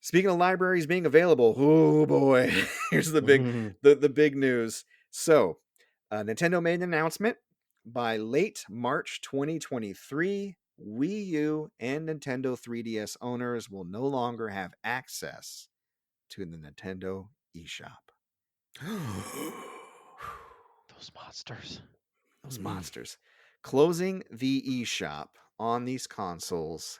Speaking of libraries being available, oh boy, here's the big news. So, Nintendo made an announcement by late March 2023. Wii U and Nintendo 3DS owners will no longer have access to the Nintendo eShop. Those monsters. Those monsters. Closing the eShop on these consoles,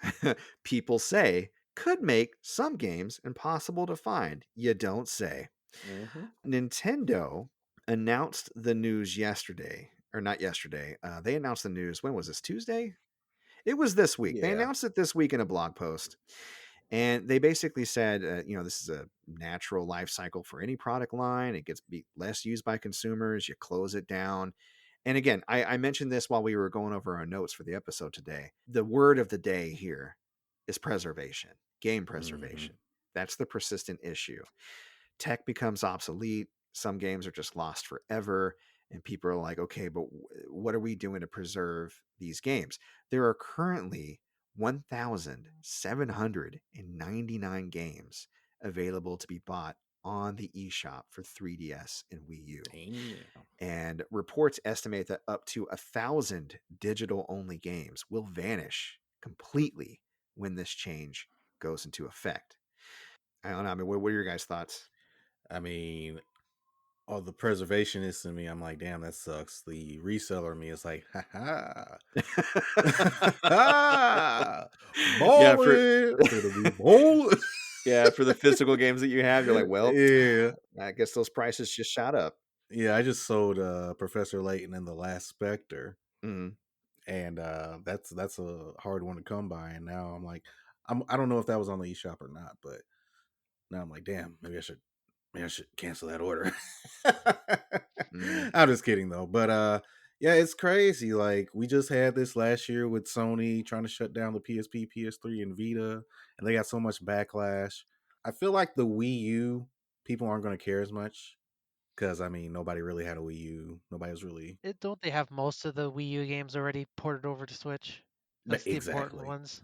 people say, could make some games impossible to find. You don't say. Nintendo announced the news yesterday, or not yesterday. They announced the news. When was this? Tuesday? It was this week. They Yeah. announced it this week in a blog post. And they basically said, this is a natural life cycle for any product line. It gets less used by consumers. You close it down. And again, I mentioned this while we were going over our notes for the episode today. The word of the day here is preservation, game preservation. That's the persistent issue. Tech becomes obsolete. Some games are just lost forever. And people are like, okay, but what are we doing to preserve these games? There are currently 1,799 games available to be bought on the eShop for 3DS and Wii U. Damn. And reports estimate that up to 1,000 digital-only games will vanish completely when this change goes into effect. I don't know. I mean, what are your guys' thoughts? I mean, all the preservationists in me, I'm like, damn, that sucks. The reseller in me is like, ha ha. Yeah, for Ballin'. It'll be ballin'. yeah, for the physical games that you have, you're like, well, Yeah. I guess those prices just shot up. Yeah, I just sold Professor Layton and the Last Spectre. Mhm. And that's a hard one to come by. And now I'm like, I don't know if that was on the eShop or not, but now I'm like, damn, maybe I should cancel that order. Mhm. I'm just kidding though. But yeah, it's crazy. Like we just had this last year with Sony trying to shut down the PSP, PS3, and Vita, and they got so much backlash. I feel like the Wii U people aren't going to care as much because I mean nobody really had a Wii U. Nobody was really Don't they have most of the Wii U games already ported over to Switch? That's the important exactly. ones.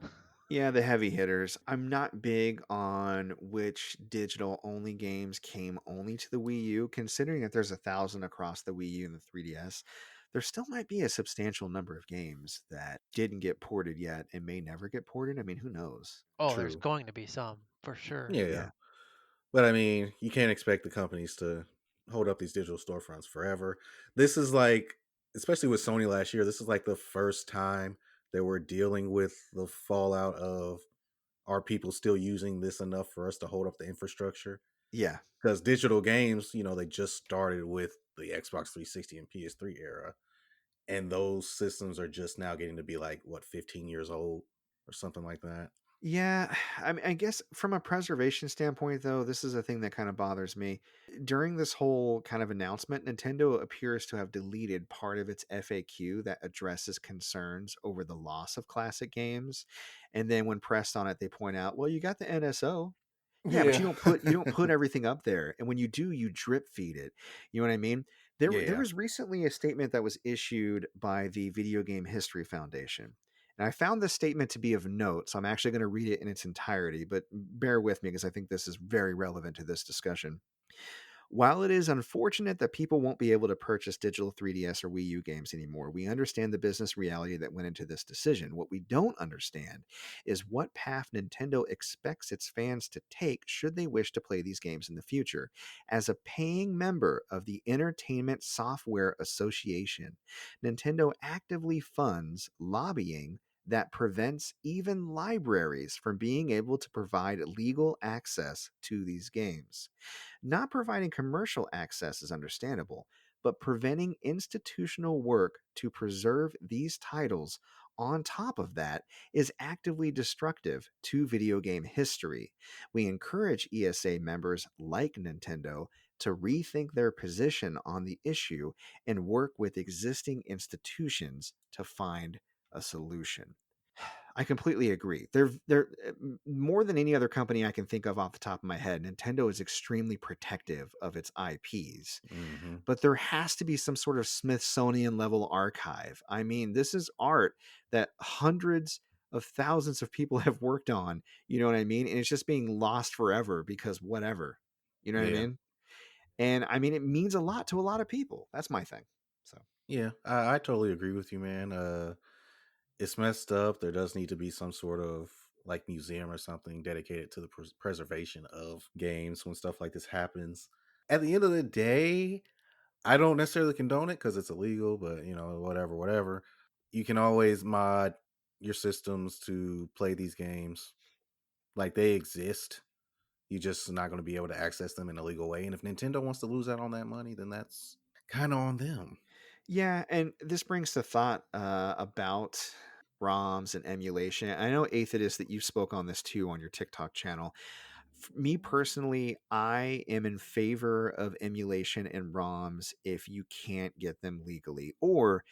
Yeah, the heavy hitters. I'm not big on which digital only games came only to the Wii U, considering that there's 1,000 across the Wii U and the 3DS. There still might be a substantial number of games that didn't get ported yet and may never get ported. I mean, who knows? Oh, there's True. going to be some for sure. Yeah. Yeah. But I mean, you can't expect the companies to hold up these digital storefronts forever. This is like, especially with Sony last year, this is like the first time that we're dealing with the fallout of are people still using this enough for us to hold up the infrastructure? Yeah. Because digital games, they just started with the Xbox 360 and PS3 era. And those systems are just now getting to be like, what, 15 years old or something like that? Yeah, I mean, I guess from a preservation standpoint, though, this is a thing that kind of bothers me. During this whole kind of announcement, Nintendo appears to have deleted part of its FAQ that addresses concerns over the loss of classic games. And then when pressed on it, they point out, "Well, you got the NSO." Yeah, but Yeah. you don't put everything up there. And when you do, you drip feed it. You know what I mean? There Yeah. was recently a statement that was issued by the Video Game History Foundation. And I found this statement to be of note, so I'm actually going to read it in its entirety, but bear with me because I think this is very relevant to this discussion. While it is unfortunate that people won't be able to purchase digital 3DS or Wii U games anymore, we understand the business reality that went into this decision. What we don't understand is what path Nintendo expects its fans to take should they wish to play these games in the future. As a paying member of the Entertainment Software Association, Nintendo actively funds lobbying that prevents even libraries from being able to provide legal access to these games. Not providing commercial access is understandable, but preventing institutional work to preserve these titles on top of that is actively destructive to video game history. We encourage ESA members like Nintendo to rethink their position on the issue and work with existing institutions to find a solution. I completely agree. They're more than any other company I can think of off the top of my head. Nintendo is extremely protective of its IPs, Hmm. but there has to be some sort of Smithsonian level archive. I mean, this is art that hundreds of thousands of people have worked on, you know what I mean? And it's just being lost forever because whatever, you know what I Yeah. mean? And I mean, it means a lot to a lot of people. That's my thing. So, Yeah, I totally agree with you, man. It's messed up. There does need to be some sort of like museum or something dedicated to the preservation of games when stuff like this happens. At the end of the day, I don't necessarily condone it because it's illegal, but whatever, whatever. You can always mod your systems to play these games. Like they exist. You just not going to be able to access them in a legal way. And if Nintendo wants to lose out on that money, then that's kind of on them. yeah. And this brings to thought about ROMs and emulation. I know, Aethodist, that you spoke on this too on your TikTok channel. Me personally, I am in favor of emulation and ROMs if you can't get them legally, or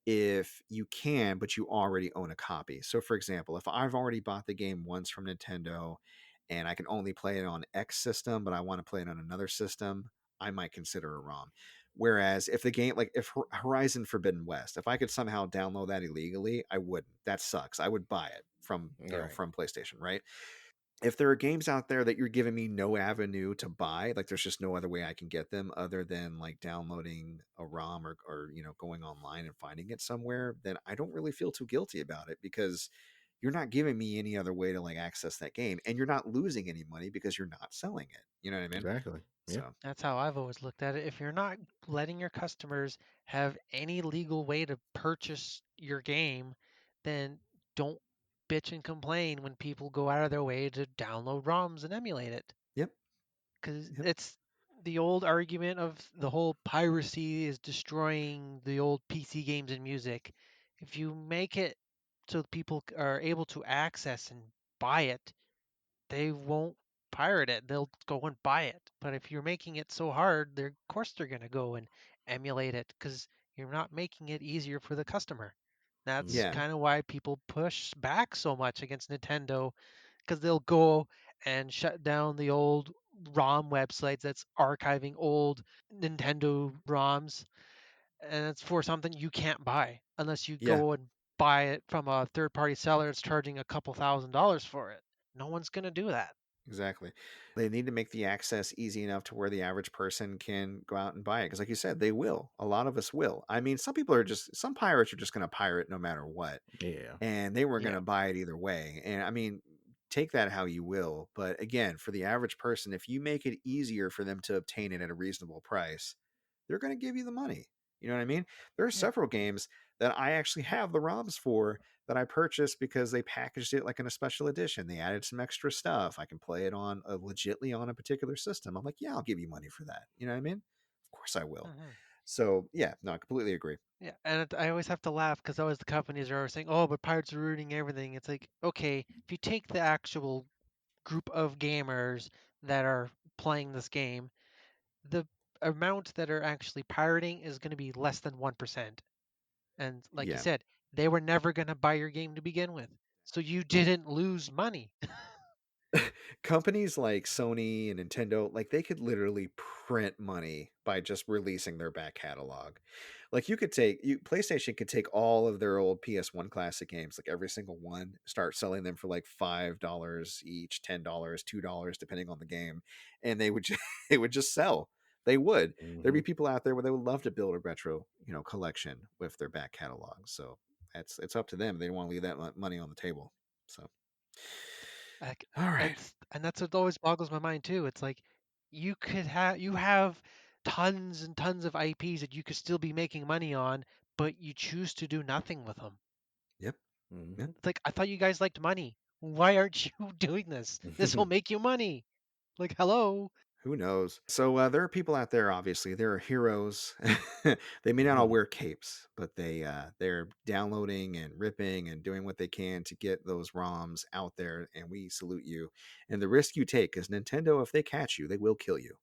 if you can, but you already own a copy. So, for example, if I've already bought the game once from Nintendo and I can only play it on X system, but I want to play it on another system, I might consider a ROM. Whereas if the game, like if Horizon Forbidden West, if I could somehow download that illegally, I wouldn't. That sucks. I would buy it from, Right. from PlayStation, right? If there are games out there that you're giving me no avenue to buy, like there's just no other way I can get them other than like downloading a ROM, or going online and finding it somewhere, then I don't really feel too guilty about it, because you're not giving me any other way to like access that game, and you're not losing any money because you're not selling it. You know what I mean? Exactly. Yeah. So, That's how I've always looked at it. If you're not letting your customers have any legal way to purchase your game, then don't bitch and complain when people go out of their way to download ROMs and emulate it. yep, Because yep, it's the old argument of the whole piracy is destroying the old PC games and music. If you make it so people are able to access and buy it, they won't pirate it. They'll go and buy it. But if you're making it so hard, of course they're going to go and emulate it because you're not making it easier for the customer. That's Hmm. yeah, kind of why people push back so much against Nintendo, because they'll go and shut down the old ROM websites that's archiving old Nintendo ROMs, and it's for something you can't buy unless you yeah. go and buy it from a third party seller that's charging a couple $1,000s for it. No one's going to do that. Exactly. They need to make the access easy enough to where the average person can go out and buy it. Because, like you said, they will. A lot of us will. I mean, some pirates are just going to pirate no matter what. Yeah. And they were going Yeah. to buy it either way. And I mean, take that how you will. But again, for the average person, if you make it easier for them to obtain it at a reasonable price, they're going to give you the money. You know what I mean? There are Yeah. several games that I actually have the ROMs for that I purchased because they packaged it like in a special edition. They added some extra stuff. I can play it on legitly on a particular system. I'm like, yeah, I'll give you money for that. You know what I mean? Of course I will. Hmm. So yeah, no, I completely agree. Yeah, and I always have to laugh because always the companies are always saying, "Oh, but pirates are ruining everything." It's like, okay, if you take the actual group of gamers that are playing this game, the amount that are actually pirating is going to be less than 1%. And like you Yeah. said, they were never going to buy your game to begin with, so you didn't lose money. Companies like Sony and Nintendo, like they could literally print money by just releasing their back catalog. Like PlayStation could take all of their old PS1 classic games, like every single one, start selling them for like $5 each, $10, $2, depending on the game, and they would they would just sell. They would. There'd Hmm. be people out there where they would love to build a retro, collection with their back catalog. So it's up to them. They don't want to leave that money on the table. So, Like, all right. and that's what always boggles my mind too. It's like you have tons and tons of IPs that you could still be making money on, but you choose to do nothing with them. Yep. Yep. Hmm. It's like, I thought you guys liked money. Why aren't you doing this? This will make you money. Like, hello. Who knows? So there are people out there. Obviously, there are heroes. They may not all wear capes, but they're downloading and ripping and doing what they can to get those ROMs out there. And we salute you and the risk you take, because Nintendo, if they catch you, they will kill you.